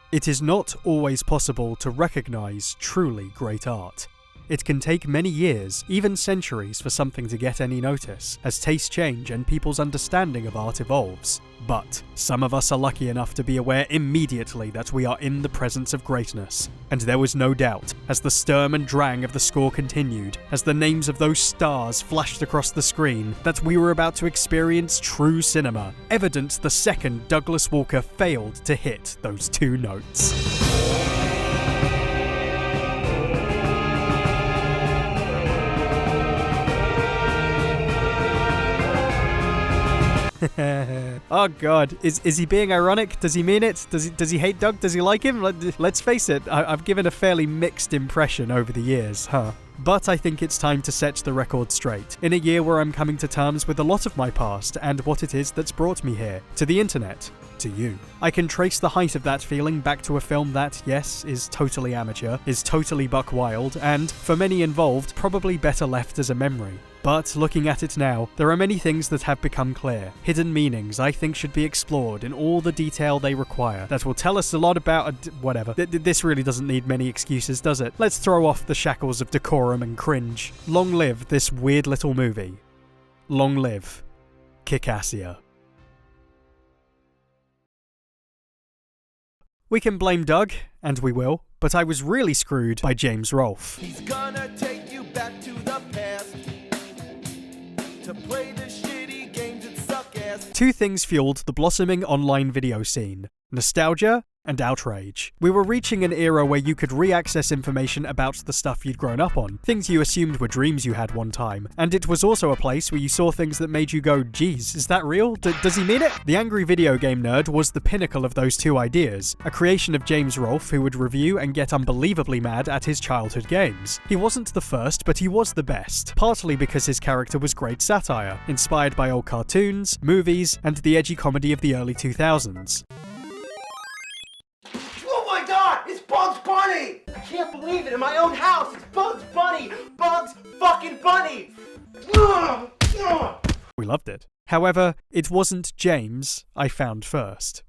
It is not always possible to recognize truly great art. It can take many years, even centuries, for something to get any notice, as tastes change and people's understanding of art evolves. But some of us are lucky enough to be aware immediately that we are in the presence of greatness. And there was no doubt, as the Sturm and Drang of the score continued, as the names of those stars flashed across the screen, that we were about to experience true cinema, evident the second Douglas Walker failed to hit those two notes. Oh god, is he being ironic? Does he mean it? Does he hate Doug? Does he like him? Let's face it, I've given a fairly mixed impression over the years, huh? But I think it's time to set the record straight, in a year where I'm coming to terms with a lot of my past and what it is that's brought me here, to the internet, to you. I can trace the height of that feeling back to a film that, yes, is totally amateur, is totally buck wild, and, for many involved, probably better left as a memory. But looking at it now, there are many things that have become clear. Hidden meanings I think should be explored in all the detail they require. That will tell us a lot about whatever. This really doesn't need many excuses, does it? Let's throw off the shackles of decorum and cringe. Long live this weird little movie. Long live Kickassia. We can blame Doug, and we will, but I was really screwed by James Rolfe. He's gonna take you back to the past to play the shitty games that suck ass. Two things fueled the blossoming online video scene: nostalgia and outrage. We were reaching an era where you could re-access information about the stuff you'd grown up on, things you assumed were dreams you had one time, and it was also a place where you saw things that made you go, geez, is that real? Does he mean it? The Angry Video Game Nerd was the pinnacle of those two ideas, a creation of James Rolfe who would review and get unbelievably mad at his childhood games. He wasn't the first, but he was the best, partly because his character was great satire, inspired by old cartoons, movies, and the edgy comedy of the early 2000s. It's Bugs Bunny! I can't believe it, in my own house! It's Bugs Bunny! Bugs fucking Bunny! We loved it. However, it wasn't James I found first.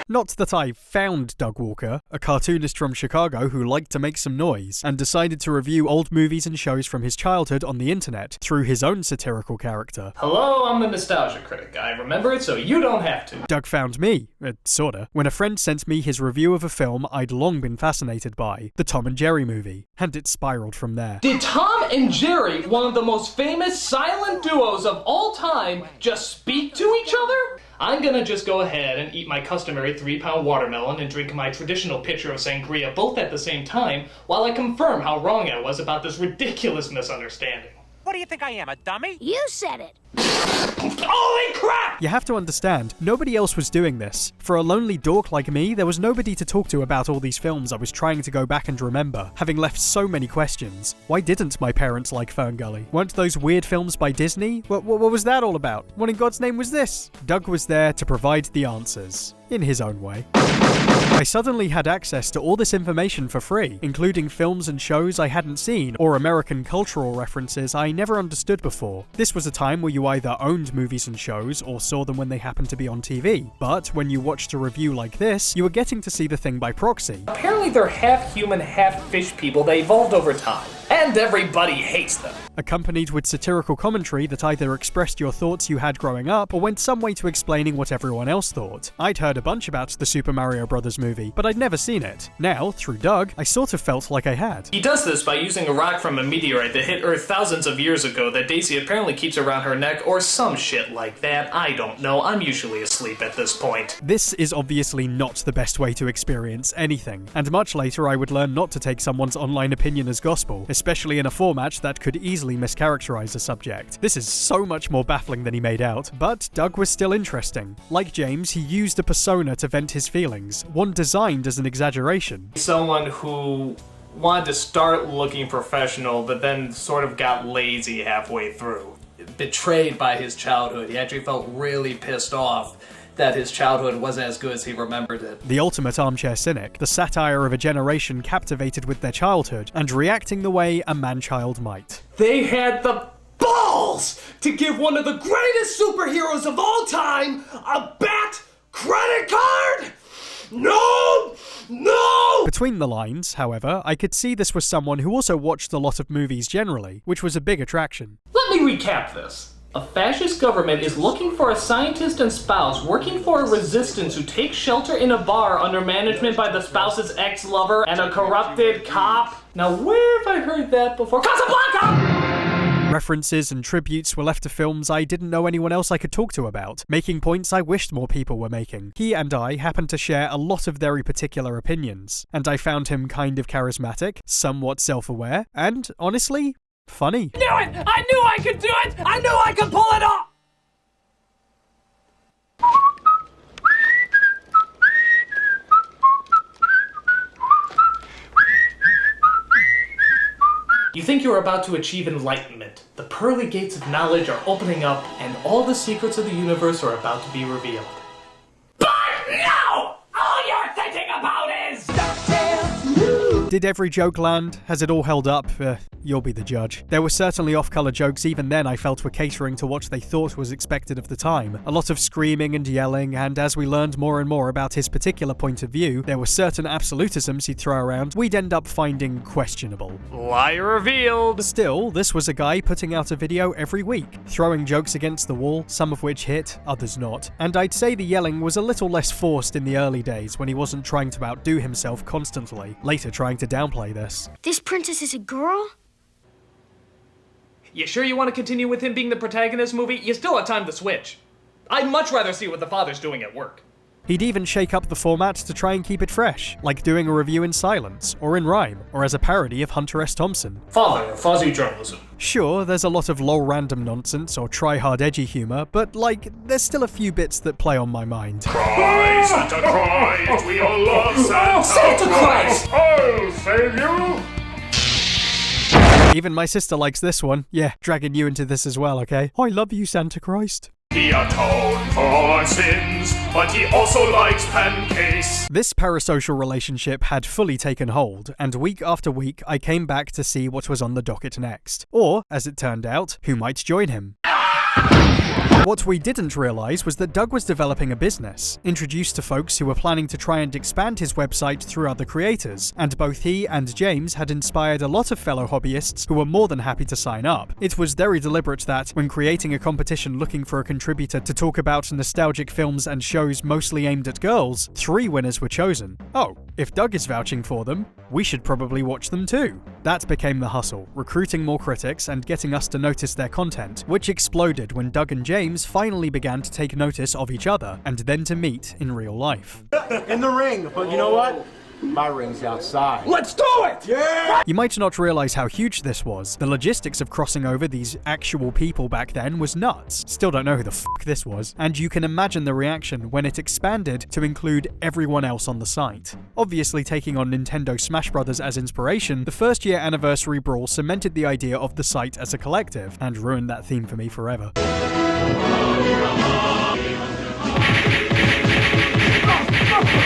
Not that I found Doug Walker, a cartoonist from Chicago who liked to make some noise, and decided to review old movies and shows from his childhood on the internet through his own satirical character. Hello, I'm the Nostalgia Critic. I remember it so you don't have to. Doug found me, sorta, when a friend sent me his review of a film I'd long been fascinated by, the Tom and Jerry movie, and it spiraled from there. Did Tom and Jerry, one of the most famous silent duos of all time, just speak to each other? I'm gonna just go ahead and eat my customary 3-pound watermelon and drink my traditional pitcher of sangria both at the same time while I confirm how wrong I was about this ridiculous misunderstanding. What do you think I am, a dummy? You said it. Holy crap! You have to understand, nobody else was doing this. For a lonely dork like me, there was nobody to talk to about all these films I was trying to go back and remember, having left so many questions. Why didn't my parents like Ferngully? Weren't those weird films by Disney? What was that all about? What in God's name was this? Doug was there to provide the answers, in his own way. I suddenly had access to all this information for free, including films and shows I hadn't seen, or American cultural references I never understood before. This was a time where you either owned movies and shows, or saw them when they happened to be on TV. But when you watched a review like this, you were getting to see the thing by proxy. Apparently they're half human, half fish people that evolved over time, and everybody hates them. Accompanied with satirical commentary that either expressed your thoughts you had growing up, or went some way to explaining what everyone else thought. I'd heard a bunch about the Super Mario Bros. Movie, but I'd never seen it. Now, through Doug, I sort of felt like I had. He does this by using a rock from a meteorite that hit Earth thousands of years ago that Daisy apparently keeps around her neck, or some shit like that. I don't know, I'm usually asleep at this point. This is obviously not the best way to experience anything, and much later I would learn not to take someone's online opinion as gospel, especially in a format that could easily mischaracterize a subject. This is so much more baffling than he made out, but Doug was still interesting. Like James, he used a persona to vent his feelings, one designed as an exaggeration. Someone who wanted to start looking professional, but then sort of got lazy halfway through. Betrayed by his childhood. He actually felt really pissed off that his childhood wasn't as good as he remembered it. The ultimate armchair cynic, the satire of a generation captivated with their childhood and reacting the way a man-child might. They had the balls to give one of the greatest superheroes of all time a bat credit card? No! No! Between the lines, however, I could see this was someone who also watched a lot of movies generally, which was a big attraction. Let me recap this. A fascist government is looking for a scientist and spouse working for a resistance who takes shelter in a bar under management by the spouse's ex-lover and a corrupted cop. Now, where have I heard that before? Casablanca! References and tributes were left to films I didn't know anyone else I could talk to about, making points I wished more people were making. He and I happened to share a lot of very particular opinions, and I found him kind of charismatic, somewhat self-aware, and, honestly, funny. Knew it! I knew I could do it! I knew I could pull it off! You think you're about to achieve enlightenment. The pearly gates of knowledge are opening up, and all the secrets of the universe are about to be revealed. But no! All you're thinking about is... Did every joke land? Has it all held up? You'll be the judge. There were certainly off-color jokes even then I felt were catering to what they thought was expected of the time. A lot of screaming and yelling, and as we learned more and more about his particular point of view, there were certain absolutisms he'd throw around we'd end up finding questionable. Liar revealed! Still, this was a guy putting out a video every week, throwing jokes against the wall, some of which hit, others not. And I'd say the yelling was a little less forced in the early days when he wasn't trying to outdo himself constantly, later trying to downplay this. This princess is a girl? You sure you want to continue with him being the protagonist, movie? You still have time to switch. I'd much rather see what the father's doing at work. He'd even shake up the format to try and keep it fresh, like doing a review in silence, or in rhyme, or as a parody of Hunter S. Thompson. Father of fuzzy journalism. Sure, there's a lot of lol random nonsense or try-hard edgy humor, but there's still a few bits that play on my mind. Cry, Santa, cry! We all love Santa! Santa Christ! I'll save you! Even my sister likes this one. Yeah, dragging you into this as well, okay? I love you, Santa Christ. He atoned for all our sins, but he also likes pancakes. This parasocial relationship had fully taken hold, and week after week I came back to see what was on the docket next. Or, as it turned out, who might join him. What we didn't realise was that Doug was developing a business, introduced to folks who were planning to try and expand his website through other creators, and both he and James had inspired a lot of fellow hobbyists who were more than happy to sign up. It was very deliberate that, when creating a competition looking for a contributor to talk about nostalgic films and shows mostly aimed at girls, 3 winners were chosen. Oh, if Doug is vouching for them, we should probably watch them too. That became the hustle, recruiting more critics and getting us to notice their content, which exploded when Doug and James finally began to take notice of each other, and then to meet in real life. In the ring, but you know what? My ring's outside. Let's do it! Yeah! You might not realize how huge this was. The logistics of crossing over these actual people back then was nuts. Still don't know who the fuck this was, and you can imagine the reaction when it expanded to include everyone else on the site. Obviously, taking on Nintendo Smash Bros. As inspiration, the first year anniversary brawl cemented the idea of the site as a collective, and ruined that theme for me forever.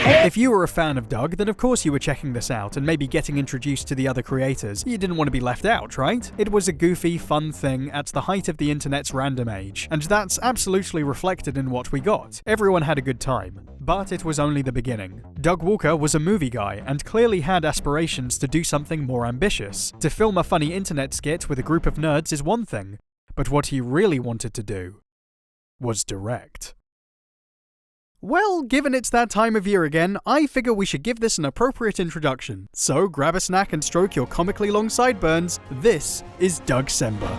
If you were a fan of Doug, then of course you were checking this out and maybe getting introduced to the other creators. You didn't want to be left out, right? It was a goofy, fun thing at the height of the internet's random age, and that's absolutely reflected in what we got. Everyone had a good time. But it was only the beginning. Doug Walker was a movie guy and clearly had aspirations to do something more ambitious. To film a funny internet skit with a group of nerds is one thing, but what he really wanted to do was direct. Well, given it's that time of year again, I figure we should give this an appropriate introduction. So grab a snack and stroke your comically long sideburns. This is Doug Sember.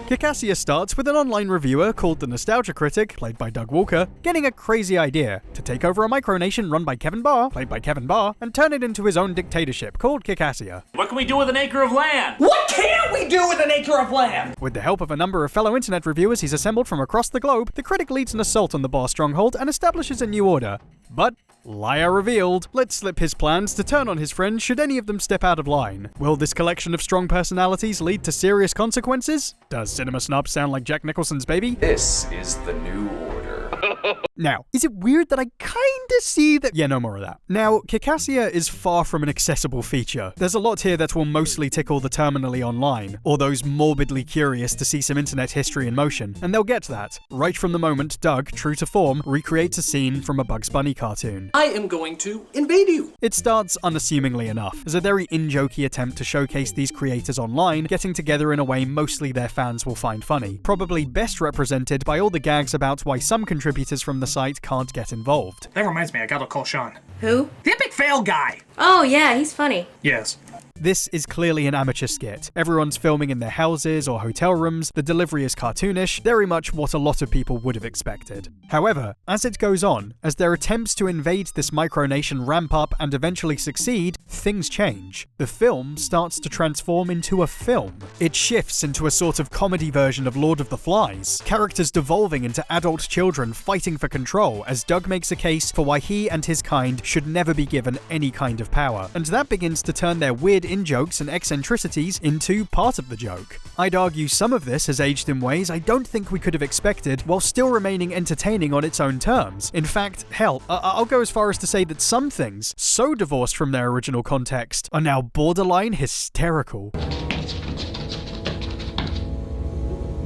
Kikassia starts with an online reviewer called The Nostalgia Critic, played by Doug Walker, getting a crazy idea to take over a micronation run by Kevin Barr, played by Kevin Barr, and turn it into his own dictatorship called Kikassia. What can we do with an acre of land? What can't we do with an acre of land? With the help of a number of fellow internet reviewers he's assembled from across the globe, the critic leads an assault on the Barr stronghold and establishes a new order. But liar revealed. Let's slip his plans to turn on his friends should any of them step out of line. Will this collection of strong personalities lead to serious consequences? Does Cinema Snob sound like Jack Nicholson's baby? This is the new order. Now, is it weird that I kind see that. Yeah, no more of that. Now, Caucasia is far from an accessible feature. There's a lot here that will mostly tickle the terminally online, or those morbidly curious to see some internet history in motion, and they'll get that, right from the moment Doug, true to form, recreates a scene from a Bugs Bunny cartoon. I am going to invade you. It starts unassumingly enough, as a very in-jokey attempt to showcase these creators online getting together in a way mostly their fans will find funny, probably best represented by all the gags about why some contributors from the site can't get involved. That reminds me, I gotta call Sean. Who? The epic fail guy! Oh, yeah, he's funny. Yes. This is clearly an amateur skit. Everyone's filming in their houses or hotel rooms, the delivery is cartoonish, very much what a lot of people would have expected. However, as it goes on, as their attempts to invade this micronation ramp up and eventually succeed, things change. The film starts to transform into a film. It shifts into a sort of comedy version of Lord of the Flies, characters devolving into adult children fighting for control as Doug makes a case for why he and his kind should never be given any kind of power, and that begins to turn their weird in-jokes and eccentricities into part of the joke. I'd argue some of this has aged in ways I don't think we could have expected while still remaining entertaining on its own terms. In fact, hell, I'll go as far as to say that some things, so divorced from their original context, are now borderline hysterical.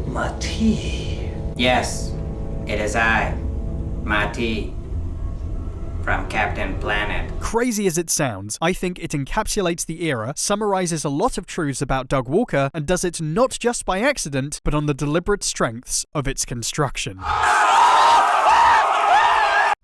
Mati. Yes, it is I, Mati, from Captain Planet. Crazy as it sounds, I think it encapsulates the era, summarizes a lot of truths about Doug Walker, and does it not just by accident, but on the deliberate strengths of its construction.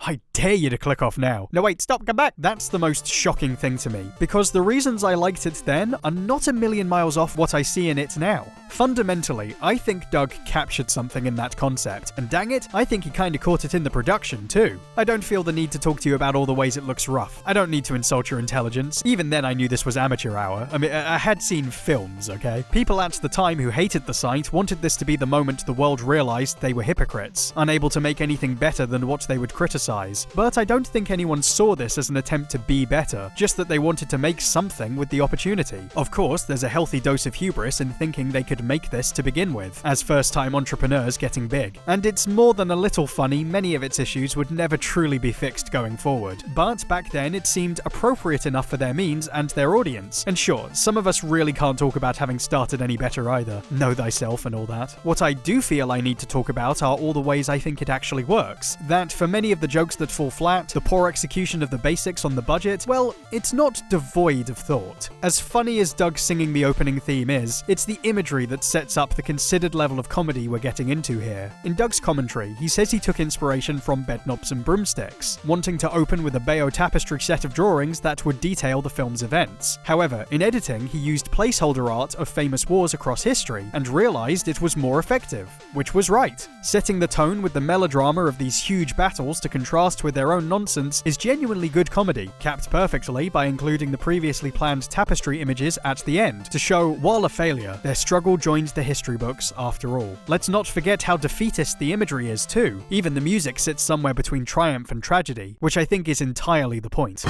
I dare you to click off now. No wait, stop, come back. That's the most shocking thing to me, because the reasons I liked it then are not a million miles off what I see in it now. Fundamentally, I think Doug captured something in that concept, and dang it, I think he kinda caught it in the production too. I don't feel the need to talk to you about all the ways it looks rough. I don't need to insult your intelligence. Even then I knew this was amateur hour. I mean, I had seen films, okay? People at the time who hated the site wanted this to be the moment the world realized they were hypocrites, unable to make anything better than what they would criticize. But I don't think anyone saw this as an attempt to be better, just that they wanted to make something with the opportunity. Of course, there's a healthy dose of hubris in thinking they could make this to begin with, as first-time entrepreneurs getting big. And it's more than a little funny, many of its issues would never truly be fixed going forward. But back then, it seemed appropriate enough for their means and their audience. And sure, some of us really can't talk about having started any better either. Know thyself and all that. What I do feel I need to talk about are all the ways I think it actually works. That for many of the jokes that fall flat, the poor execution of the basics on the budget, well, it's not devoid of thought. As funny as Doug singing the opening theme is, it's the imagery that sets up the considered level of comedy we're getting into here. In Doug's commentary, he says he took inspiration from Bedknobs and Broomsticks, wanting to open with a Bayeux Tapestry set of drawings that would detail the film's events. However, in editing, he used placeholder art of famous wars across history, and realized it was more effective, which was right. Setting the tone with the melodrama of these huge battles to contrast with their own nonsense is genuinely good comedy, capped perfectly by including the previously planned tapestry images at the end, to show, while a failure, their struggle joins the history books after all. Let's not forget how defeatist the imagery is too. Even the music sits somewhere between triumph and tragedy, which I think is entirely the point.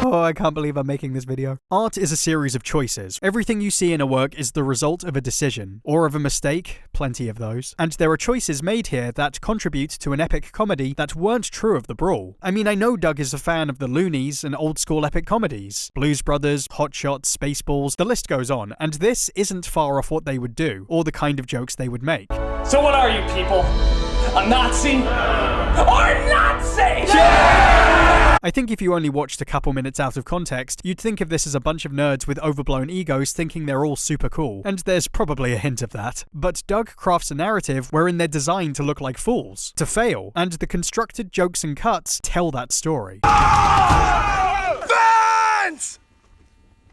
Oh, I can't believe I'm making this video. Art is a series of choices. Everything you see in a work is the result of a decision, or of a mistake, plenty of those. And there are choices made here that contribute to an epic comedy that weren't true of The Brawl. I mean, I know Doug is a fan of the Loonies and old-school epic comedies. Blues Brothers, Hot Shots, Spaceballs, the list goes on, and this isn't far off what they would do, or the kind of jokes they would make. So what are you people? A Nazi? Or Nazi? I think if you only watched a couple minutes out of context, you'd think of this as a bunch of nerds with overblown egos thinking they're all super cool, and there's probably a hint of that. But Doug crafts a narrative wherein they're designed to look like fools, to fail, and the constructed jokes and cuts tell that story. Fans!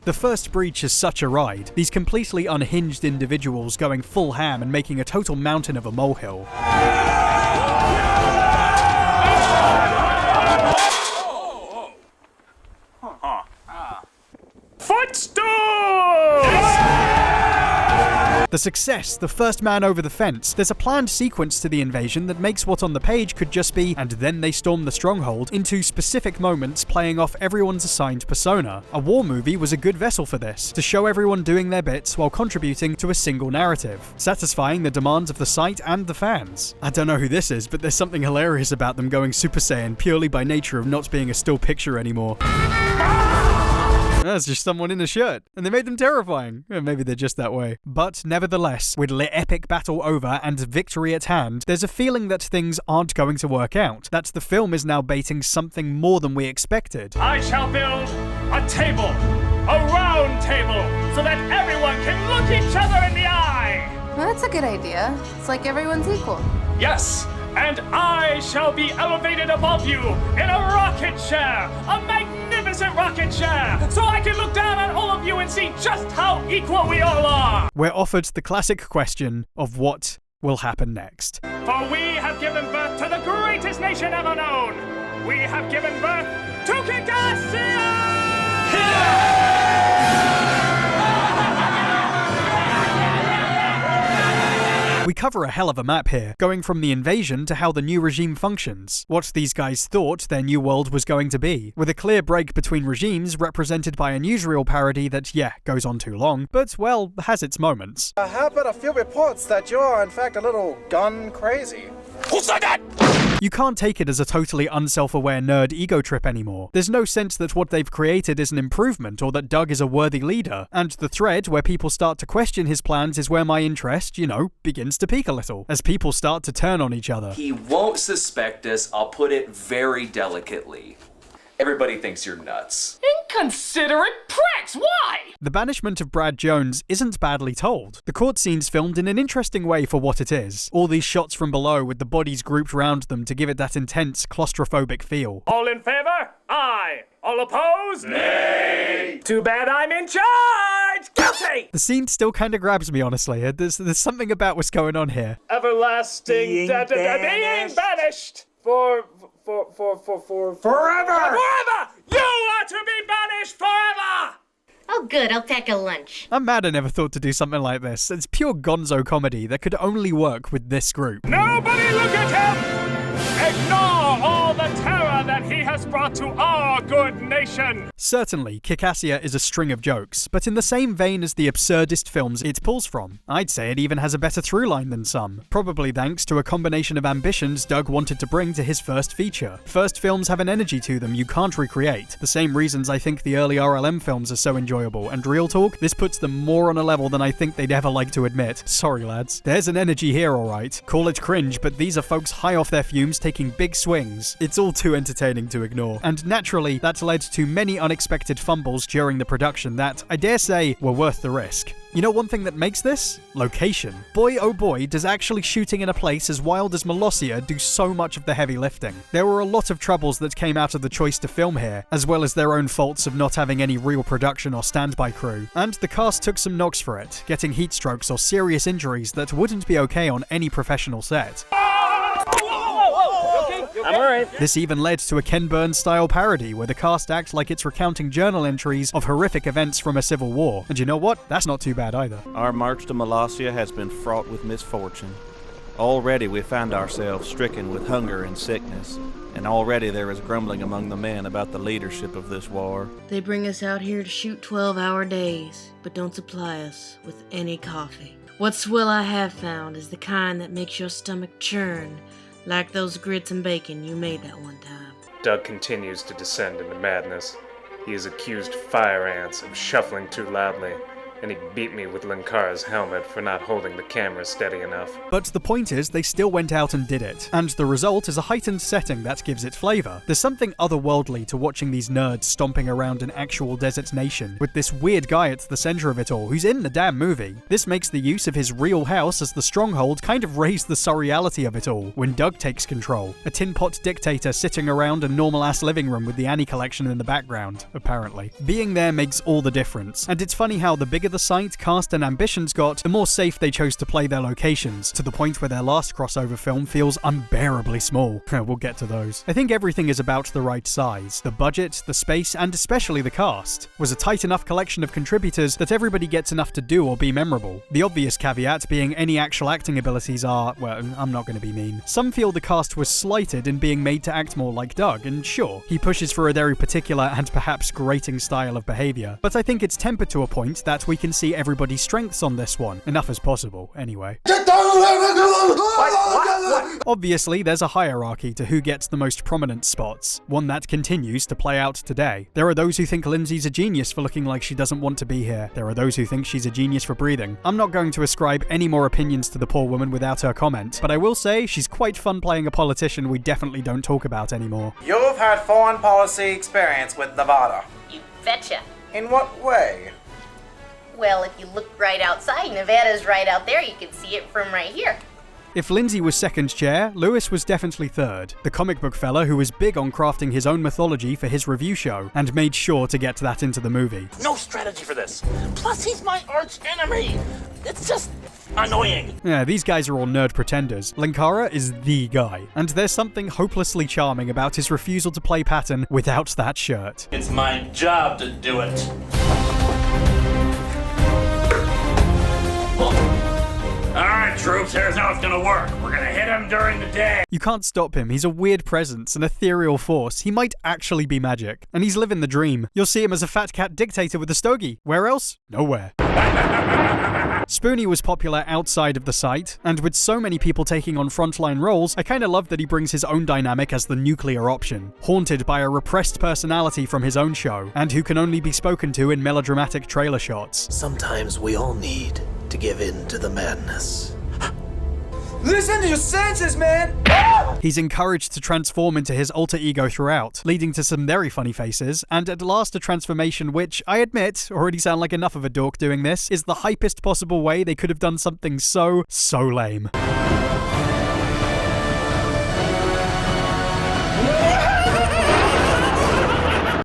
The first breach is such a ride, these completely unhinged individuals going full ham and making a total mountain of a molehill. Footstool! The success, the first man over the fence. There's a planned sequence to the invasion that makes what on the page could just be, and then they storm the stronghold, into specific moments playing off everyone's assigned persona. A war movie was a good vessel for this, to show everyone doing their bits while contributing to a single narrative, satisfying the demands of the site and the fans. I don't know who this is, but there's something hilarious about them going Super Saiyan purely by nature of not being a still picture anymore. That's just someone in a shirt, and they made them terrifying. Maybe they're just that way. But nevertheless, with the epic battle over and victory at hand, there's a feeling that things aren't going to work out, that the film is now baiting something more than we expected. I shall build a table, a round table, so that everyone can look each other in the eye. Well, that's a good idea. It's like everyone's equal. Yes, and I shall be elevated above you in a rocket chair, a magnificent rocket chair, so I can look down on all of you and see just how equal we all are. We're offered the classic question of what will happen next. For we have given birth to the greatest nation ever known. We have given birth to Kikassia! We cover a hell of a map here, going from the invasion to how the new regime functions, what these guys thought their new world was going to be, with a clear break between regimes represented by a newsreel parody that, yeah, goes on too long, but, well, has its moments. How about a few reports that you're, in fact, a little gun crazy? Who said that? You can't take it as a totally unself-aware nerd ego trip anymore. There's no sense that what they've created is an improvement or that Doug is a worthy leader, and the thread where people start to question his plans is where my interest, begins to peak a little, as people start to turn on each other. He won't suspect us, I'll put it very delicately. Everybody thinks you're nuts. Inconsiderate pricks! Why? The banishment of Brad Jones isn't badly told. The court scene's filmed in an interesting way for what it is. All these shots from below with the bodies grouped around them to give it that intense, claustrophobic feel. All in favor? Aye. All opposed? Nay. Too bad I'm in charge! Guilty! The scene still kind of grabs me, honestly. There's something about what's going on here. Everlasting being banished for forever! Forever! You are to be banished forever! Oh, good. I'll pack a lunch. I'm mad I never thought to do something like this. It's pure gonzo comedy that could only work with this group. Nobody look at him! Ignore all the terror that he has brought to our good nation! Certainly, Kikassia is a string of jokes, but in the same vein as the absurdist films it pulls from. I'd say it even has a better through line than some, probably thanks to a combination of ambitions Doug wanted to bring to his first feature. First films have an energy to them you can't recreate, the same reasons I think the early RLM films are so enjoyable, and real talk, this puts them more on a level than I think they'd ever like to admit. Sorry lads. There's an energy here alright. Call it cringe, but these are folks high off their fumes taking big swings. It's all too entertaining to ignore, and naturally, that's led to many unexpected fumbles during the production that, I dare say, were worth the risk. You know one thing that makes this? Location. Boy oh boy, does actually shooting in a place as wild as Molossia do so much of the heavy lifting. There were a lot of troubles that came out of the choice to film here, as well as their own faults of not having any real production or standby crew. And the cast took some knocks for it, getting heat strokes or serious injuries that wouldn't be okay on any professional set. I'm alright. This even led to a Ken Burns-style parody where the cast act like it's recounting journal entries of horrific events from a civil war. And you know what? That's not too bad either. Our march to Molossia has been fraught with misfortune. Already we find ourselves stricken with hunger and sickness, and already there is grumbling among the men about the leadership of this war. They bring us out here to shoot 12-hour days, but don't supply us with any coffee. What swill I have found is the kind that makes your stomach churn, like those grits and bacon you made that one time. Doug continues to descend into madness. He has accused fire ants of shuffling too loudly, and he beat me with Linkara's helmet for not holding the camera steady enough. But the point is, they still went out and did it, and the result is a heightened setting that gives it flavor. There's something otherworldly to watching these nerds stomping around an actual desert nation, with this weird guy at the center of it all, who's in the damn movie. This makes the use of his real house as the stronghold kind of raise the surreality of it all, when Doug takes control. A tin pot dictator sitting around a normal-ass living room with the Annie collection in the background, apparently. Being there makes all the difference, and it's funny how the bigger the site, cast, and ambitions got, the more safe they chose to play their locations, to the point where their last crossover film feels unbearably small. We'll get to those. I think everything is about the right size. The budget, the space, and especially the cast was a tight enough collection of contributors that everybody gets enough to do or be memorable. The obvious caveat being any actual acting abilities are, well, I'm not going to be mean. Some feel the cast was slighted in being made to act more like Doug, and sure, he pushes for a very particular and perhaps grating style of behavior, but I think it's tempered to a point that we can see everybody's strengths on this one, enough as possible, anyway. Obviously, there's a hierarchy to who gets the most prominent spots, one that continues to play out today. There are those who think Lindsay's a genius for looking like she doesn't want to be here. There are those who think she's a genius for breathing. I'm not going to ascribe any more opinions to the poor woman without her comment, but I will say she's quite fun playing a politician we definitely don't talk about anymore. You've had foreign policy experience with Nevada. You betcha. In what way? Well, if you look right outside, Nevada's right out there. You can see it from right here. If Lindsay was second chair, Lewis was definitely third, the comic book fella who was big on crafting his own mythology for his review show, and made sure to get that into the movie. No strategy for this. Plus, he's my arch enemy. It's just annoying. Yeah, these guys are all nerd pretenders. Linkara is the guy, and there's something hopelessly charming about his refusal to play Patton without that shirt. It's my job to do it. Alright, troops, here's how it's gonna work. We're gonna hit him during the day. You can't stop him. He's a weird presence, an ethereal force. He might actually be magic. And he's living the dream. You'll see him as a fat cat dictator with a stogie. Where else? Nowhere. Spoonie was popular outside of the site, and with so many people taking on frontline roles, I kinda love that he brings his own dynamic as the nuclear option, haunted by a repressed personality from his own show, and who can only be spoken to in melodramatic trailer shots. Sometimes we all need to give in to the madness. Listen to your senses, man! He's encouraged to transform into his alter ego throughout, leading to some very funny faces, and at last a transformation which, I admit, already sound like enough of a dork doing this, is the hypest possible way they could have done something so lame.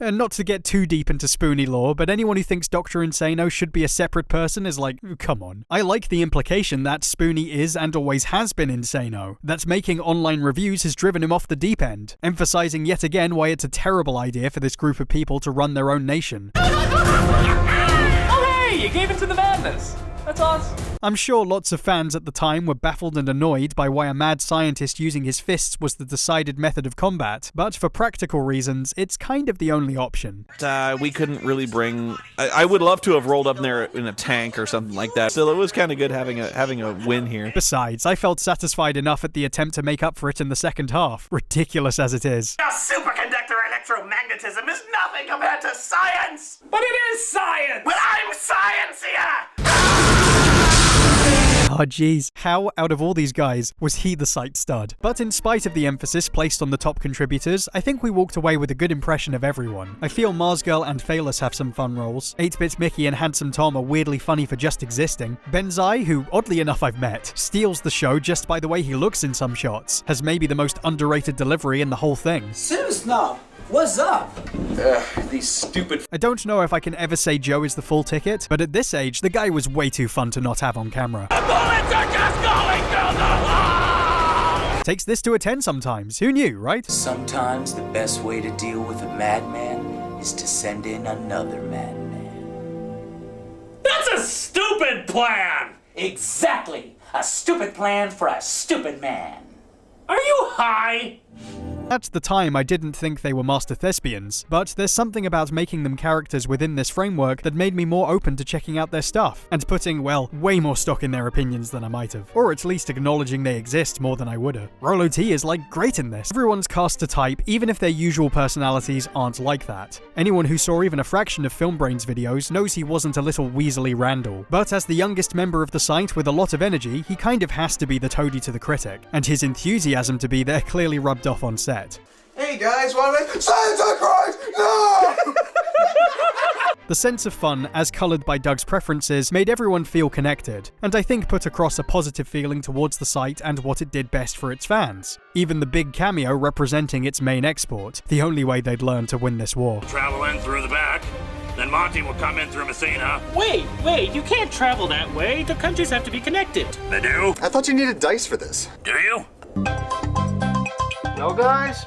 And not to get too deep into Spoonie lore, but anyone who thinks Dr. Insano should be a separate person is like, come on. I like the implication that Spoonie is and always has been Insano, that making online reviews has driven him off the deep end, emphasizing yet again why it's a terrible idea for this group of people to run their own nation. Oh hey, you gave in to the madness. That's awesome. I'm sure lots of fans at the time were baffled and annoyed by why a mad scientist using his fists was the decided method of combat, but for practical reasons, it's kind of the only option. We couldn't really bring... I would love to have rolled up in there in a tank or something like that. Still, it was kind of good having a win here. Besides, I felt satisfied enough at the attempt to make up for it in the second half, ridiculous as it is. A superconductor electromagnetism is nothing compared to science! But it is science! Well, I'm science here! Oh jeez, how out of all these guys was he the site stud? But in spite of the emphasis placed on the top contributors, I think we walked away with a good impression of everyone. I feel Mars Girl and Phalus have some fun roles. 8-Bit Mickey and Handsome Tom are weirdly funny for just existing. Benzai, who oddly enough I've met, steals the show just by the way he looks in some shots, has maybe the most underrated delivery in the whole thing. Serious now? What's up? These stupid... I don't know if I can ever say Joe is the full ticket, but at this age, the guy was way too fun to not have on camera. The bullets are just going through the wall! Takes this to a 10 sometimes. Who knew, right? Sometimes the best way to deal with a madman is to send in another madman. That's a stupid plan! Exactly! A stupid plan for a stupid man. Are you high? At the time, I didn't think they were master thespians, but there's something about making them characters within this framework that made me more open to checking out their stuff, and putting, well, way more stock in their opinions than I might have. Or at least acknowledging they exist more than I would've. Rolo T is, like, great in this. Everyone's cast to type, even if their usual personalities aren't like that. Anyone who saw even a fraction of Film Brain's videos knows he wasn't a little weaselly Randall. But as the youngest member of the site with a lot of energy, he kind of has to be the toady to the critic, and his enthusiasm to be there clearly rubbed off on set. Hey guys, what am I? Santa Christ! No! The sense of fun, as coloured by Doug's preferences, made everyone feel connected, and I think put across a positive feeling towards the site and what it did best for its fans. Even the big cameo representing its main export, the only way they'd learn to win this war. Travel in through the back, then then Monty will come in through Messina. Wait, you can't travel that way. The countries have to be connected. They do? I thought you needed dice for this. Do you? No, guys?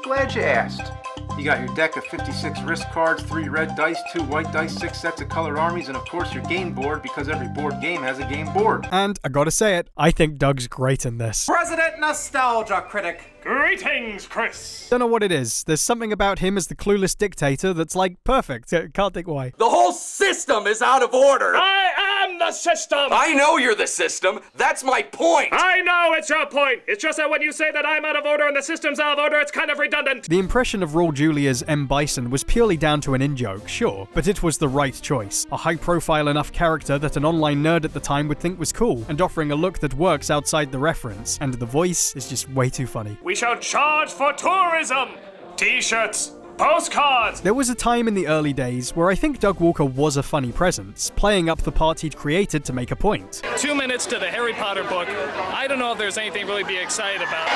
Glad you asked. You got your deck of 56 risk cards, 3 red dice, 2 white dice, 6 sets of colored armies, and of course your game board, because every board game has a game board. And I gotta say it, I think Doug's great in this. President Nostalgia Critic. Greetings, Chris. Don't know what it is. There's something about him as the clueless dictator that's like perfect. Can't think why. The whole system is out of order. I am the system. I know you're the system. That's my point. I know it's your point. It's just that when you say that I'm out of order and the system's out of order, it's kind of redundant. The impression of Raul Julia's M. Bison was purely down to an in-joke, sure, but it was the right choice. A high-profile enough character that an online nerd at the time would think was cool, and offering a look that works outside the reference, and the voice is just way too funny. We shall charge for tourism. T-shirts, postcards. There was a time in the early days where I think Doug Walker was a funny presence, playing up the part he'd created to make a point. 2 minutes to the Harry Potter book. I don't know if there's anything really to be excited about.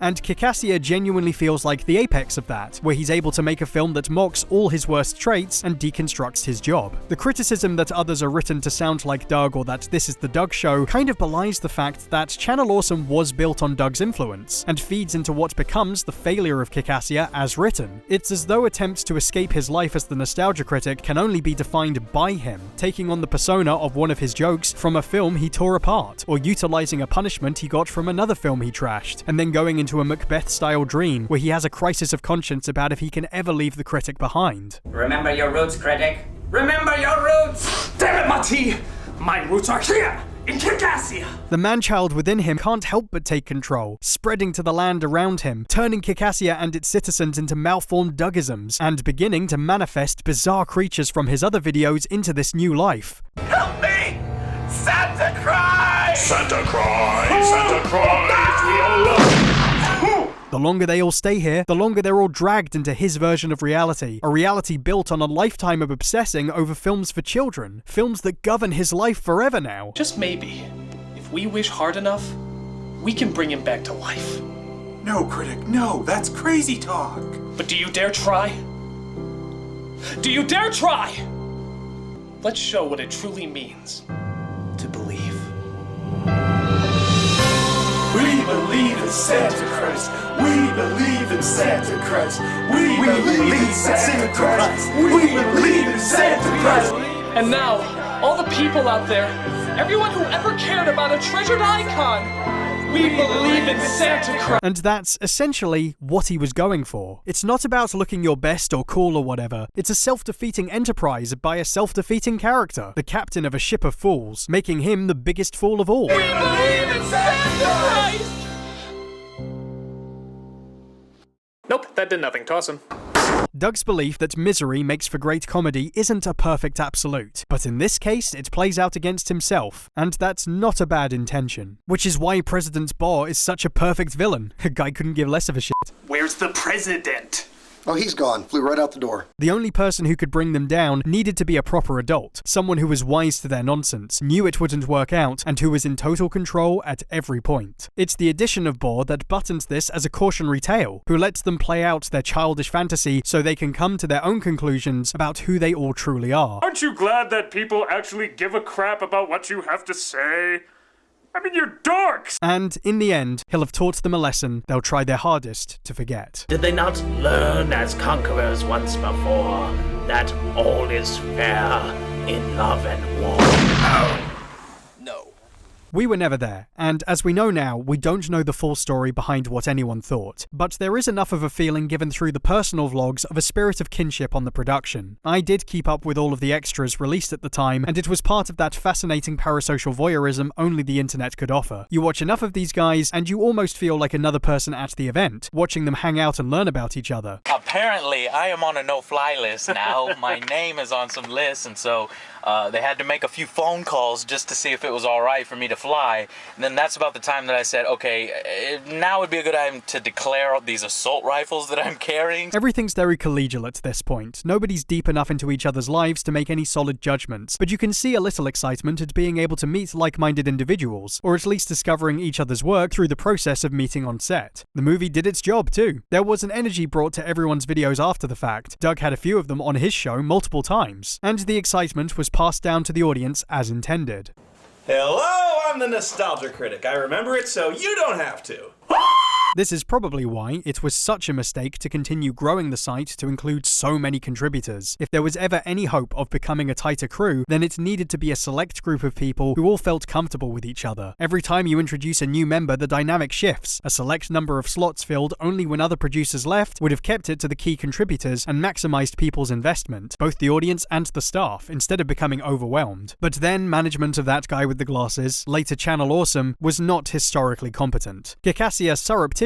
And Kikassia genuinely feels like the apex of that, where he's able to make a film that mocks all his worst traits and deconstructs his job. The criticism that others are written to sound like Doug or that this is the Doug Show kind of belies the fact that Channel Awesome was built on Doug's influence, and feeds into what becomes the failure of Kikassia as written. It's as though attempts to escape his life as the nostalgia critic can only be defined by him, taking on the persona of one of his jokes from a film he tore apart, or utilizing a punishment he got from another film he trashed, and then going into a Macbeth-style dream where he has a crisis of conscience about if he can ever leave the critic behind. Remember your roots, critic. Remember your roots! Damn it, Mati! My roots are here, in Kikassia! The man-child within him can't help but take control, spreading to the land around him, turning Kikassia and its citizens into malformed Dougisms, and beginning to manifest bizarre creatures from his other videos into this new life. Help me! Santa cries! Santa cries! Santa cries! We all love. The longer they all stay here, the longer they're all dragged into his version of reality. A reality built on a lifetime of obsessing over films for children. Films that govern his life forever now. Just maybe, if we wish hard enough, we can bring him back to life. No, critic, no, that's crazy talk. But do you dare try? Do you dare try? Let's show what it truly means to believe. We believe in Santa Christ. We believe in Santa Christ. We believe in Santa Christ. We believe in Santa Christ. And now, all the people out there, everyone who ever cared about a treasured icon, we believe in Santa Christ. And that's essentially what he was going for. It's not about looking your best or cool or whatever. It's a self-defeating enterprise by a self-defeating character, the captain of a ship of fools, making him the biggest fool of all. We believe in Santa Christ! Nope, that did nothing. Toss him. Doug's belief that misery makes for great comedy isn't a perfect absolute, but in this case it plays out against himself, and that's not a bad intention. Which is why President Baugh is such a perfect villain. A guy couldn't give less of a shit. Where's the president? Oh, he's gone. Flew right out the door. The only person who could bring them down needed to be a proper adult, someone who was wise to their nonsense, knew it wouldn't work out, and who was in total control at every point. It's the addition of Baugh that buttons this as a cautionary tale, who lets them play out their childish fantasy so they can come to their own conclusions about who they all truly are. Aren't you glad that people actually give a crap about what you have to say? I mean, you're dorks! And in the end, he'll have taught them a lesson they'll try their hardest to forget. Did they not learn as conquerors once before that all is fair in love and war? No. We were never there, and as we know now, we don't know the full story behind what anyone thought. But there is enough of a feeling given through the personal vlogs of a spirit of kinship on the production. I did keep up with all of the extras released at the time, and it was part of that fascinating parasocial voyeurism only the internet could offer. You watch enough of these guys, and you almost feel like another person at the event, watching them hang out and learn about each other. Apparently, I am on a no-fly list now. My name is on some lists, and so They had to make a few phone calls just to see if it was all right for me to fly. And then that's about the time that I said, okay, now would be a good time to declare these assault rifles that I'm carrying. Everything's very collegial at this point. Nobody's deep enough into each other's lives to make any solid judgments, but you can see a little excitement at being able to meet like-minded individuals, or at least discovering each other's work through the process of meeting on set. The movie did its job too. There was an energy brought to everyone's videos after the fact. Doug had a few of them on his show multiple times, and the excitement was passed down to the audience as intended. Hello, I'm the Nostalgia Critic. I remember it so you don't have to. This is probably why it was such a mistake to continue growing the site to include so many contributors. If there was ever any hope of becoming a tighter crew, then it needed to be a select group of people who all felt comfortable with each other. Every time you introduce a new member, the dynamic shifts. A select number of slots filled only when other producers left would have kept it to the key contributors and maximized people's investment, both the audience and the staff, instead of becoming overwhelmed. But then management of that guy with the glasses, later Channel Awesome, was not historically competent. Kikassia surreptitiously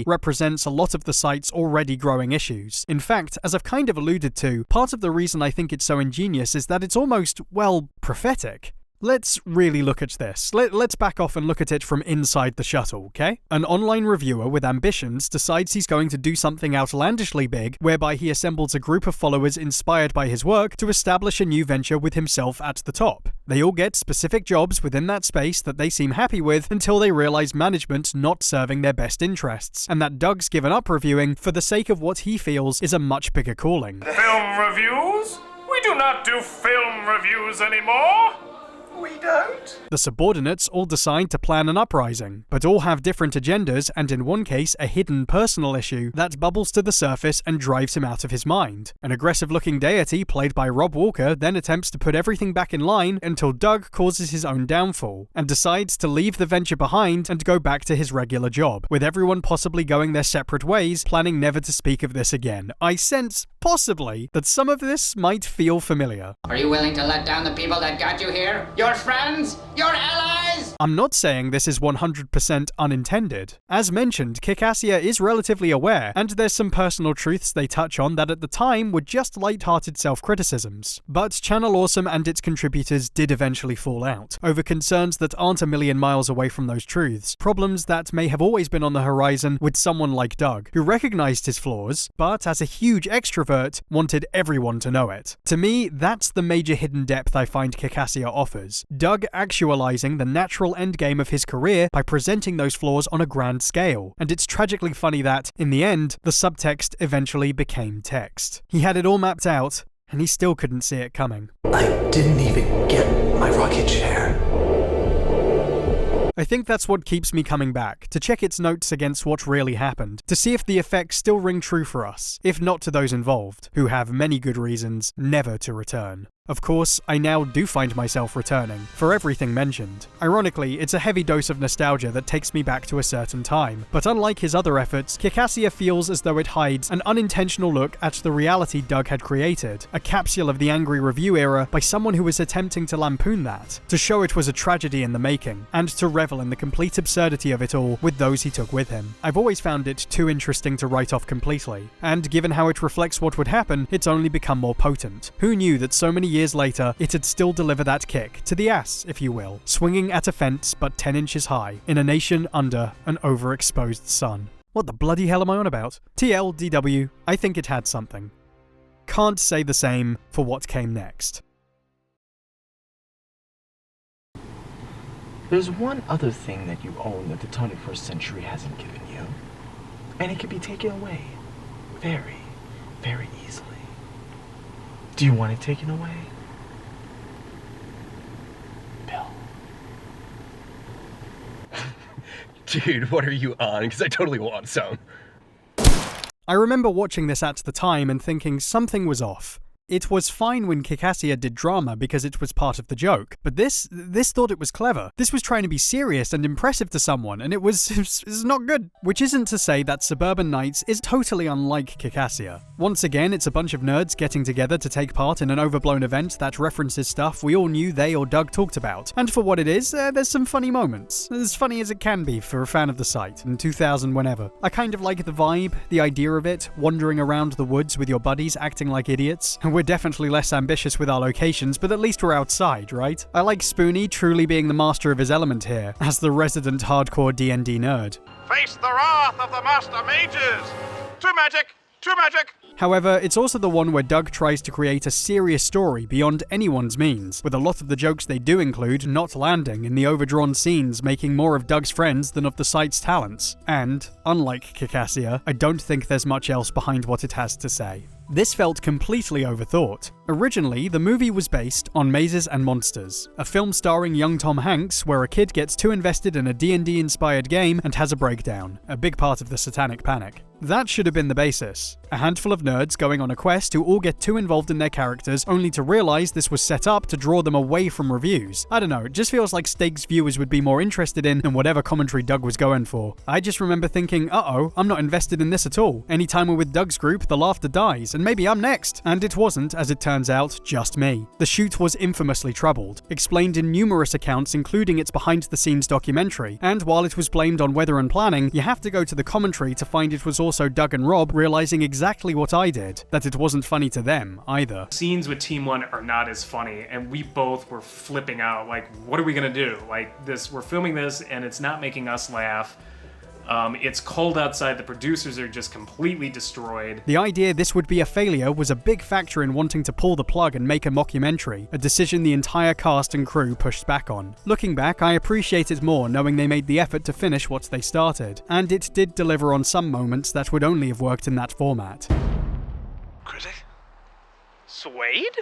represents a lot of the site's already growing issues. In fact, as I've kind of alluded to, part of the reason I think it's so ingenious is that it's almost, well, prophetic. Let's really look at this. Let's back off and look at it from inside the shuttle, okay? An online reviewer with ambitions decides he's going to do something outlandishly big, whereby he assembles a group of followers inspired by his work to establish a new venture with himself at the top. They all get specific jobs within that space that they seem happy with until they realize management's not serving their best interests, and that Doug's given up reviewing for the sake of what he feels is a much bigger calling. Film reviews? We do not do film reviews anymore. We don't. The subordinates all decide to plan an uprising, but all have different agendas and in one case a hidden personal issue that bubbles to the surface and drives him out of his mind. An aggressive-looking deity played by Rob Walker then attempts to put everything back in line until Doug causes his own downfall and decides to leave the venture behind and go back to his regular job, with everyone possibly going their separate ways, planning never to speak of this again. I sense, possibly, that some of this might feel familiar. Are you willing to let down the people that got you here? Your friends? Your allies? I'm not saying this is 100% unintended. As mentioned, Kikassia is relatively aware, and there's some personal truths they touch on that at the time were just light-hearted self-criticisms. But Channel Awesome and its contributors did eventually fall out, over concerns that aren't a million miles away from those truths, problems that may have always been on the horizon with someone like Doug, who recognized his flaws, but as a huge extrovert, wanted everyone to know it. To me, that's the major hidden depth I find Kikassia offers. Doug actualizing the natural endgame of his career by presenting those flaws on a grand scale. And it's tragically funny that, in the end, the subtext eventually became text. He had it all mapped out, and he still couldn't see it coming. I didn't even get my rocket chair. I think that's what keeps me coming back, to check its notes against what really happened, to see if the effects still ring true for us, if not to those involved, who have many good reasons never to return. Of course, I now do find myself returning, for everything mentioned. Ironically, it's a heavy dose of nostalgia that takes me back to a certain time, but unlike his other efforts, Kikassia feels as though it hides an unintentional look at the reality Doug had created, a capsule of the angry review era by someone who was attempting to lampoon that, to show it was a tragedy in the making, and to revel in the complete absurdity of it all with those he took with him. I've always found it too interesting to write off completely, and given how it reflects what would happen, it's only become more potent. Who knew that so many years later, it'd still deliver that kick, to the ass, if you will, swinging at a fence but 10 inches high, in a nation under an overexposed sun. What the bloody hell am I on about? TLDW, I think it had something. Can't say the same for what came next. There's one other thing that you own that the 21st century hasn't given you, and it can be taken away very, very easily. Do you want it taken away? Bill. Dude, what are you on? Because I totally want some. I remember watching this at the time and thinking something was off. It was fine when Kikassia did drama because it was part of the joke, but this thought it was clever. This was trying to be serious and impressive to someone, and it was not good. Which isn't to say that Suburban Nights is totally unlike Kikassia. Once again, it's a bunch of nerds getting together to take part in an overblown event that references stuff we all knew they or Doug talked about. And for what it is, there's some funny moments. As funny as it can be for a fan of the site, in 2000 whenever. I kind of like the vibe, the idea of it, wandering around the woods with your buddies acting like idiots. And We're definitely less ambitious with our locations, but at least we're outside, right? I like Spoonie truly being the master of his element here, as the resident hardcore D&D nerd. Face the wrath of the Master Mages! Too magic! Too magic! However, it's also the one where Doug tries to create a serious story beyond anyone's means, with a lot of the jokes they do include not landing in the overdrawn scenes, making more of Doug's friends than of the site's talents. And, unlike Kikassia, I don't think there's much else behind what it has to say. This felt completely overthought. Originally, the movie was based on Mazes and Monsters, a film starring young Tom Hanks where a kid gets too invested in a D&D inspired game and has a breakdown, a big part of the Satanic Panic. That should have been the basis. A handful of nerds going on a quest who all get too involved in their characters only to realize this was set up to draw them away from reviews. I don't know, it just feels like stakes viewers would be more interested in than whatever commentary Doug was going for. I just remember thinking, uh-oh, I'm not invested in this at all. Anytime we're with Doug's group, the laughter dies, and maybe I'm next. And it wasn't, as it turns out, just me. The shoot was infamously troubled, explained in numerous accounts including its behind-the-scenes documentary, and while it was blamed on weather and planning, you have to go to the commentary to find it was also Doug and Rob realizing exactly what I did, that it wasn't funny to them either. Scenes with Team 1 are not as funny, and we both were flipping out, like, what are we gonna do? Like, this, we're filming this, and it's not making us laugh. It's cold outside, the producers are just completely destroyed. The idea this would be a failure was a big factor in wanting to pull the plug and make a mockumentary, a decision the entire cast and crew pushed back on. Looking back, I appreciate it more knowing they made the effort to finish what they started, and it did deliver on some moments that would only have worked in that format. Critic? Suede?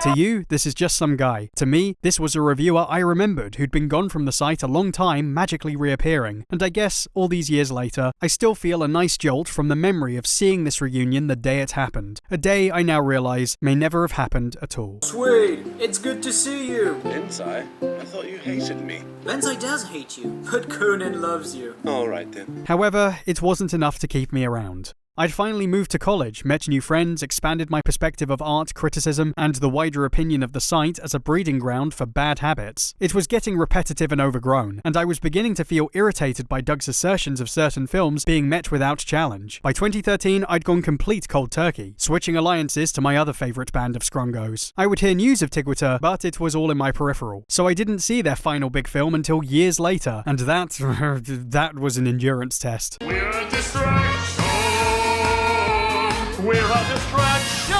To you, this is just some guy. To me, this was a reviewer I remembered who'd been gone from the site a long time, magically reappearing. And I guess, all these years later, I still feel a nice jolt from the memory of seeing this reunion the day it happened. A day I now realize may never have happened at all. Suede, it's good to see you. Benzai? I thought you hated me. Benzai does hate you, but Conan loves you. Alright then. However, it wasn't enough to keep me around. I'd finally moved to college, met new friends, expanded my perspective of art, criticism, and the wider opinion of the site as a breeding ground for bad habits. It was getting repetitive and overgrown, and I was beginning to feel irritated by Doug's assertions of certain films being met without challenge. By 2013, I'd gone complete cold turkey, switching alliances to my other favourite band of scrongos. I would hear news of Tigwita, but it was all in my peripheral, so I didn't see their final big film until years later, and that was an endurance test. We're a distraction. We're a distraction!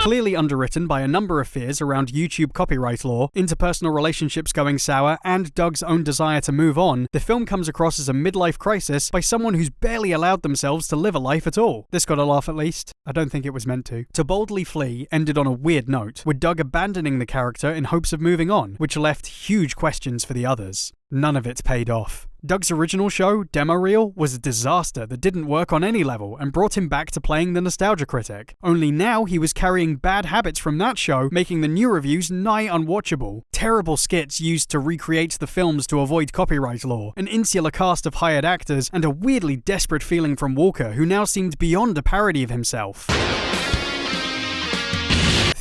Clearly underwritten by a number of fears around YouTube copyright law, interpersonal relationships going sour, and Doug's own desire to move on, the film comes across as a midlife crisis by someone who's barely allowed themselves to live a life at all. This got a laugh at least. I don't think it was meant to. To boldly flee ended on a weird note, with Doug abandoning the character in hopes of moving on, which left huge questions for the others. None of it paid off. Doug's original show, Demo Reel, was a disaster that didn't work on any level and brought him back to playing the nostalgia critic. Only now he was carrying bad habits from that show, making the new reviews nigh unwatchable. Terrible skits used to recreate the films to avoid copyright law, an insular cast of hired actors, and a weirdly desperate feeling from Walker, who now seemed beyond a parody of himself.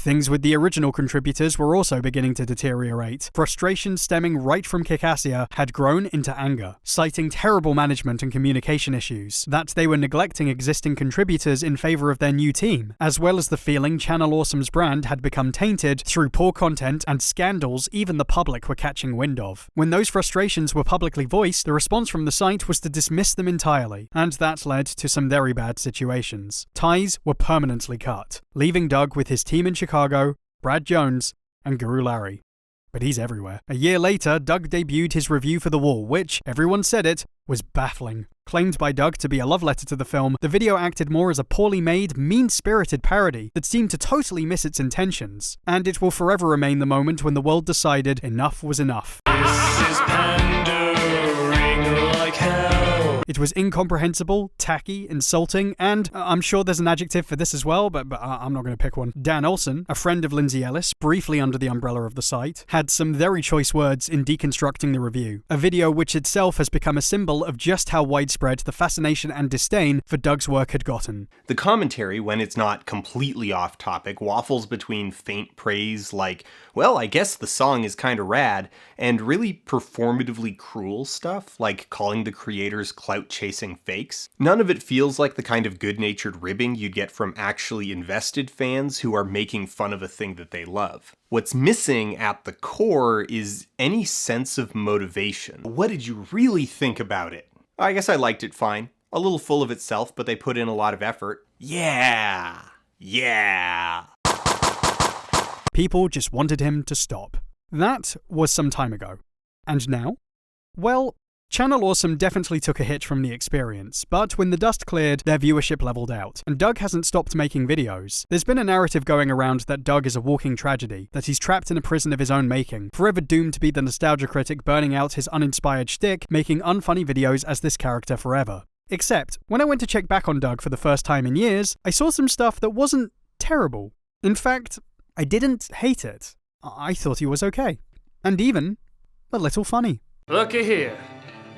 Things with the original contributors were also beginning to deteriorate. Frustration stemming right from Kikassia had grown into anger, citing terrible management and communication issues, that they were neglecting existing contributors in favor of their new team, as well as the feeling Channel Awesome's brand had become tainted through poor content and scandals even the public were catching wind of. When those frustrations were publicly voiced, the response from the site was to dismiss them entirely, and that led to some very bad situations. Ties were permanently cut, leaving Doug with his team in Chicago, Brad Jones, and Guru Larry. But he's everywhere. A year later, Doug debuted his review for The Wall, which, everyone said it, was baffling. Claimed by Doug to be a love letter to the film, the video acted more as a poorly made, mean-spirited parody that seemed to totally miss its intentions. And it will forever remain the moment when the world decided enough was enough. This is pandering like hell. It was incomprehensible, tacky, insulting, and I'm sure there's an adjective for this as well, but I'm not going to pick one. Dan Olson, a friend of Lindsay Ellis, briefly under the umbrella of the site, had some very choice words in deconstructing the review, a video which itself has become a symbol of just how widespread the fascination and disdain for Doug's work had gotten. The commentary, when it's not completely off topic, waffles between faint praise like, well, I guess the song is kinda rad, and really performatively cruel stuff, like calling the creators clever clout-chasing fakes. None of it feels like the kind of good-natured ribbing you'd get from actually invested fans who are making fun of a thing that they love. What's missing at the core is any sense of motivation. What did you really think about it? I guess I liked it fine. A little full of itself, but they put in a lot of effort. Yeah. People just wanted him to stop. That was some time ago. And now? Well, Channel Awesome definitely took a hit from the experience, but when the dust cleared, their viewership leveled out, and Doug hasn't stopped making videos. There's been a narrative going around that Doug is a walking tragedy, that he's trapped in a prison of his own making, forever doomed to be the nostalgia critic burning out his uninspired shtick, making unfunny videos as this character forever. Except, when I went to check back on Doug for the first time in years, I saw some stuff that wasn't terrible. In fact, I didn't hate it. I thought he was okay. And even a little funny. Looky here.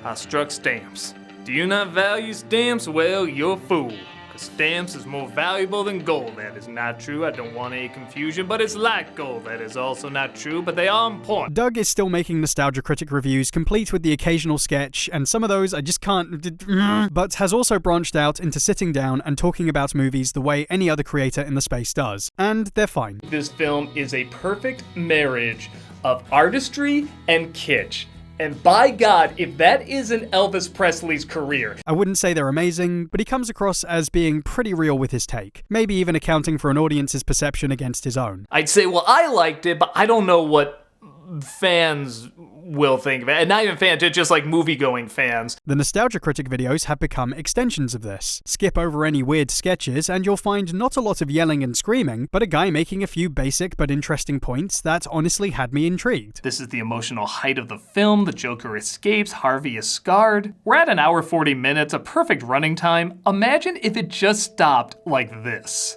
I struck stamps. Do you not value stamps? Well, you're a fool. Because stamps is more valuable than gold. That is not true. I don't want any confusion, but it's like gold. That is also not true, but they are important. Doug is still making Nostalgia Critic reviews, complete with the occasional sketch, and some of those I just can't... but has also branched out into sitting down and talking about movies the way any other creator in the space does. And they're fine. This film is a perfect marriage of artistry and kitsch. And by God, if that isn't Elvis Presley's career. I wouldn't say they're amazing, but he comes across as being pretty real with his take, maybe even accounting for an audience's perception against his own. I'd say, well, I liked it, but I don't know what fans will think of it. And not even fans, just like movie-going fans. The Nostalgia Critic videos have become extensions of this. Skip over any weird sketches and you'll find not a lot of yelling and screaming, but a guy making a few basic but interesting points that honestly had me intrigued. This is the emotional height of the film. The Joker escapes. Harvey is scarred. We're at an hour 40 minutes, a perfect running time. Imagine if it just stopped like this.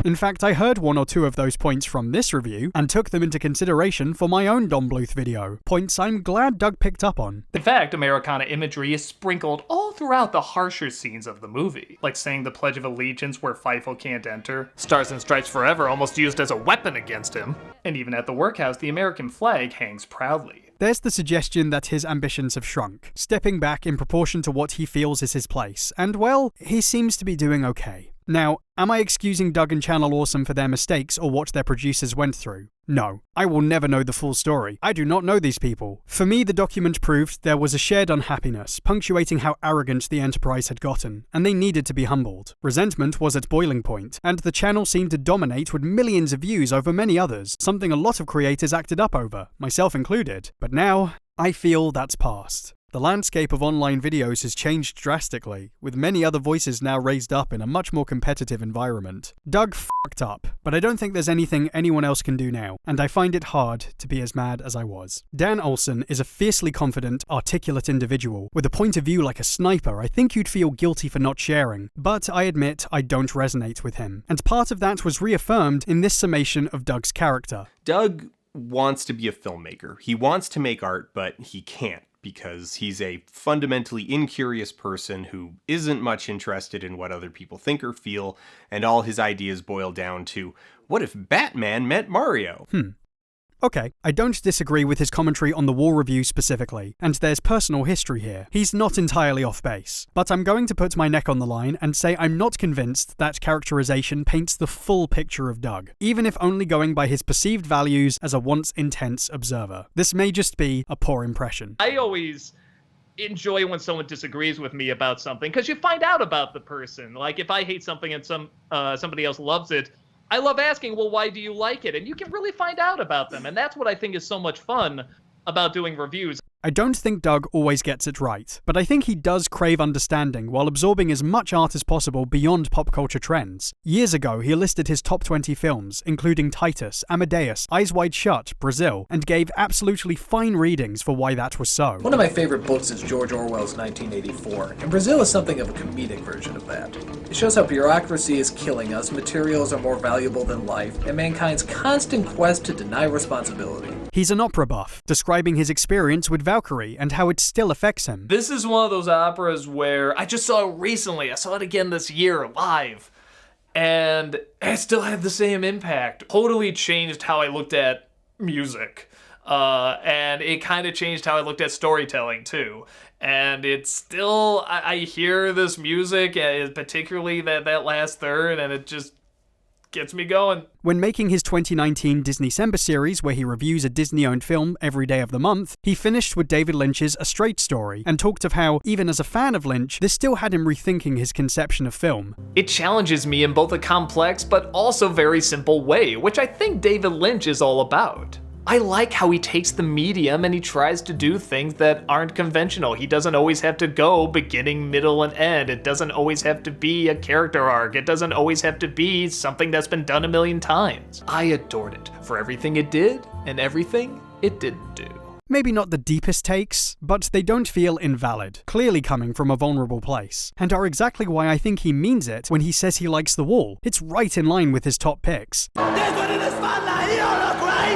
In fact, I heard one or two of those points from this review and took them into consideration for my own Don Bluth video. Points I'm glad Doug picked up on. In fact, Americana imagery is sprinkled all throughout the harsher scenes of the movie, like saying the Pledge of Allegiance where Feifel can't enter, Stars and Stripes Forever almost used as a weapon against him, and even at the workhouse the American flag hangs proudly. There's the suggestion that his ambitions have shrunk, stepping back in proportion to what he feels is his place, and well, he seems to be doing okay. Now, am I excusing Doug and Channel Awesome for their mistakes or what their producers went through? No. I will never know the full story. I do not know these people. For me, the document proved there was a shared unhappiness, punctuating how arrogant the Enterprise had gotten, and they needed to be humbled. Resentment was at boiling point, and the channel seemed to dominate with millions of views over many others, something a lot of creators acted up over, myself included. But now, I feel that's past. The landscape of online videos has changed drastically, with many other voices now raised up in a much more competitive environment. Doug fucked up, but I don't think there's anything anyone else can do now, and I find it hard to be as mad as I was. Dan Olsen is a fiercely confident, articulate individual, with a point of view like a sniper I think you'd feel guilty for not sharing, but I admit I don't resonate with him. And part of that was reaffirmed in this summation of Doug's character. Doug wants to be a filmmaker. He wants to make art, but he can't, because he's a fundamentally incurious person who isn't much interested in what other people think or feel, and all his ideas boil down to, what if Batman met Mario? Okay, I don't disagree with his commentary on the War Review specifically, and there's personal history here. He's not entirely off base. But I'm going to put my neck on the line and say I'm not convinced that characterization paints the full picture of Doug, even if only going by his perceived values as a once intense observer. This may just be a poor impression. I always enjoy when someone disagrees with me about something, because you find out about the person. Like, if I hate something and somebody else loves it, I love asking, well, why do you like it? And you can really find out about them. And that's what I think is so much fun about doing reviews. I don't think Doug always gets it right, but I think he does crave understanding while absorbing as much art as possible beyond pop culture trends. Years ago, he listed his top 20 films, including Titus, Amadeus, Eyes Wide Shut, Brazil, and gave absolutely fine readings for why that was so. One of my favorite books is George Orwell's 1984, and Brazil is something of a comedic version of that. It shows how bureaucracy is killing us, materials are more valuable than life, and mankind's constant quest to deny responsibility. He's an opera buff, describing his experience with Valkyrie and how it still affects him. This is one of those operas where I just saw it recently. I saw it again this year live, and it still had the same impact. Totally changed how I looked at music. And it kind of changed how I looked at storytelling too. And it's still, I hear this music, particularly that last third, and it just gets me going. When making his 2019 Disney-cember series, where he reviews a Disney-owned film every day of the month, he finished with David Lynch's A Straight Story, and talked of how, even as a fan of Lynch, this still had him rethinking his conception of film. It challenges me in both a complex but also very simple way, which I think David Lynch is all about. I like how he takes the medium and he tries to do things that aren't conventional. He doesn't always have to go beginning, middle, and end. It doesn't always have to be a character arc. It doesn't always have to be something that's been done a million times. I adored it for everything it did and everything it didn't do. Maybe not the deepest takes, but they don't feel invalid, clearly coming from a vulnerable place, and are exactly why I think he means it when he says he likes The Wall. It's right in line with his top picks.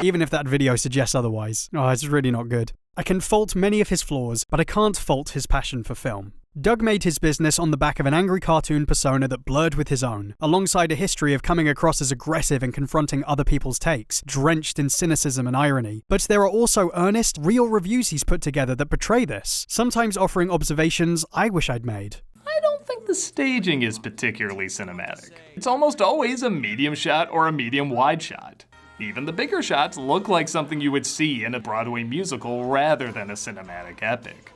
Even if that video suggests otherwise. Oh, it's really not good. I can fault many of his flaws, but I can't fault his passion for film. Doug made his business on the back of an angry cartoon persona that blurred with his own, alongside a history of coming across as aggressive and confronting other people's takes, drenched in cynicism and irony. But there are also earnest, real reviews he's put together that portray this, sometimes offering observations I wish I'd made. I don't think the staging is particularly cinematic. It's almost always a medium shot or a medium wide shot. Even the bigger shots look like something you would see in a Broadway musical rather than a cinematic epic.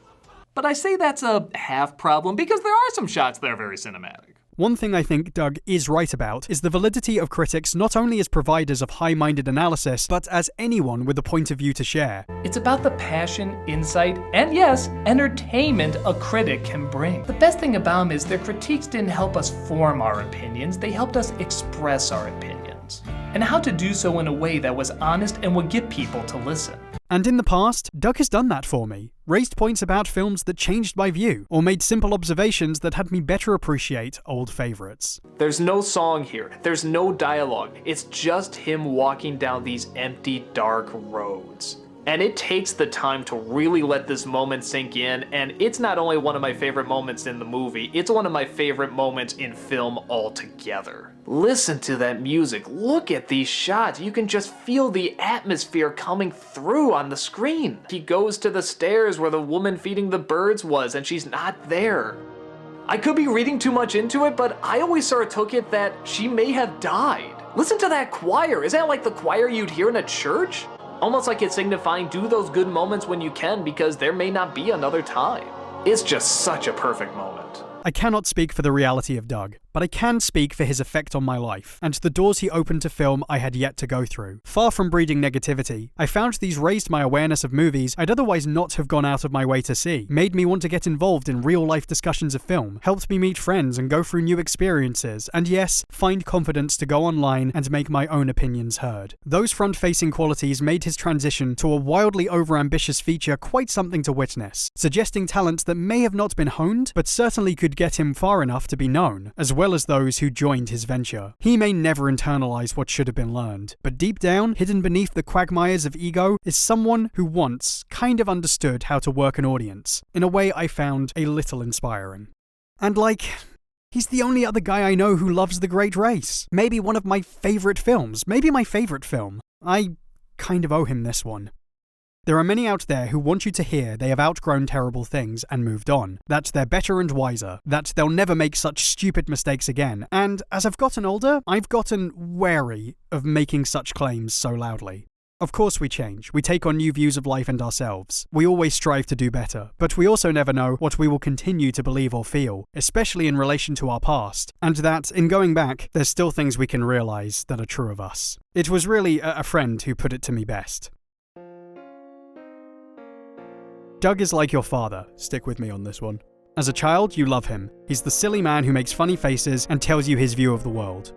But I say that's a half problem because there are some shots that are very cinematic. One thing I think Doug is right about is the validity of critics not only as providers of high-minded analysis, but as anyone with a point of view to share. It's about the passion, insight, and yes, entertainment a critic can bring. The best thing about them is their critiques didn't help us form our opinions, they helped us express our opinions. And how to do so in a way that was honest and would get people to listen. And in the past, Doug has done that for me. Raised points about films that changed my view, or made simple observations that had me better appreciate old favorites. There's no song here, there's no dialogue, it's just him walking down these empty, dark roads. And it takes the time to really let this moment sink in, and it's not only one of my favorite moments in the movie, it's one of my favorite moments in film altogether. Listen to that music, look at these shots, you can just feel the atmosphere coming through on the screen. He goes to the stairs where the woman feeding the birds was, and she's not there. I could be reading too much into it, but I always sort of took it that she may have died. Listen to that choir, is that like the choir you'd hear in a church? Almost like it's signifying do those good moments when you can because there may not be another time. It's just such a perfect moment. I cannot speak for the reality of Doug, but I can speak for his effect on my life, and the doors he opened to film I had yet to go through. Far from breeding negativity, I found these raised my awareness of movies I'd otherwise not have gone out of my way to see, made me want to get involved in real-life discussions of film, helped me meet friends and go through new experiences, and yes, find confidence to go online and make my own opinions heard. Those front-facing qualities made his transition to a wildly over-ambitious feature quite something to witness, suggesting talent that may have not been honed, but certainly could get him far enough to be known, as well as those who joined his venture. He may never internalize what should have been learned, but deep down, hidden beneath the quagmires of ego, is someone who once kind of understood how to work an audience, in a way I found a little inspiring. And he's the only other guy I know who loves The Great Race. Maybe one of my favorite films, maybe my favorite film. I kind of owe him this one. There are many out there who want you to hear they have outgrown terrible things and moved on, that they're better and wiser, that they'll never make such stupid mistakes again, and as I've gotten older, I've gotten wary of making such claims so loudly. Of course we change, we take on new views of life and ourselves. We always strive to do better, but we also never know what we will continue to believe or feel, especially in relation to our past, and that, in going back, there's still things we can realize that are true of us. It was really a friend who put it to me best. Doug is like your father. Stick with me on this one. As a child, you love him. He's the silly man who makes funny faces and tells you his view of the world.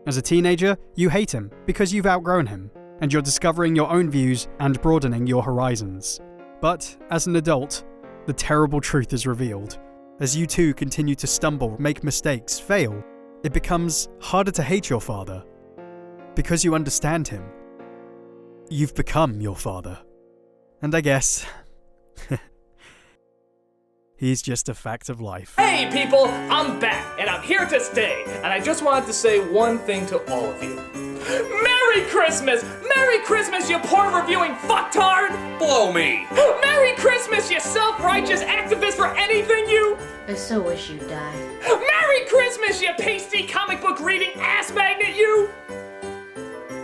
As a teenager, you hate him because you've outgrown him, and you're discovering your own views and broadening your horizons. But as an adult, the terrible truth is revealed. As you too continue to stumble, make mistakes, fail, it becomes harder to hate your father. Because you understand him. You've become your father. And I guess he's just a fact of life. Hey people, I'm back, and I'm here to stay. And I just wanted to say one thing to all of you. Merry Merry Christmas! Merry Christmas, you porn-reviewing fucktard! Blow me! Merry Christmas, you self-righteous activist for anything, you! I so wish you'd die. Merry Christmas, you pasty comic book reading ass magnet, you!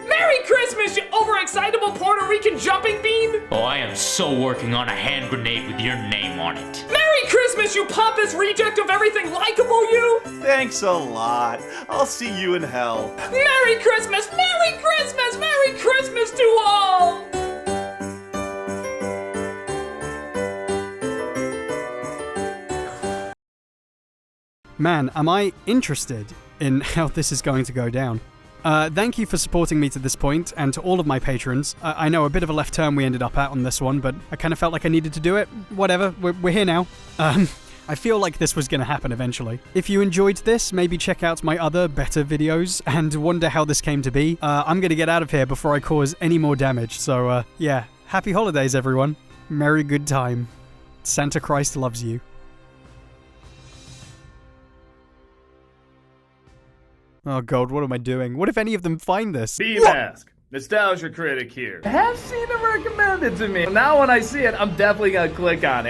Merry Christmas, you overexcitable Puerto Rican jumping bean! Oh, I am so working on a hand grenade with your name on it. Merry Christmas, you pompous reject of everything likable, you! Thanks a lot. I'll see you in hell. Merry Christmas! Merry Christmas! Merry Christmas to all! Man, am I interested in how this is going to go down. Thank you for supporting me to this point, and to all of my patrons. I know a bit of a left turn we ended up at on this one, but I kind of felt like I needed to do it. Whatever, we're here now. I feel like this was going to happen eventually. If you enjoyed this, maybe check out my other better videos and wonder how this came to be. I'm going to get out of here before I cause any more damage, so yeah. Happy holidays, everyone. Merry good time. Santa Christ loves you. Oh god, what am I doing? What if any of them find this? B-Mask, Nostalgia Critic here. Have seen it recommended to me. Now when I see it, I'm definitely gonna click on it.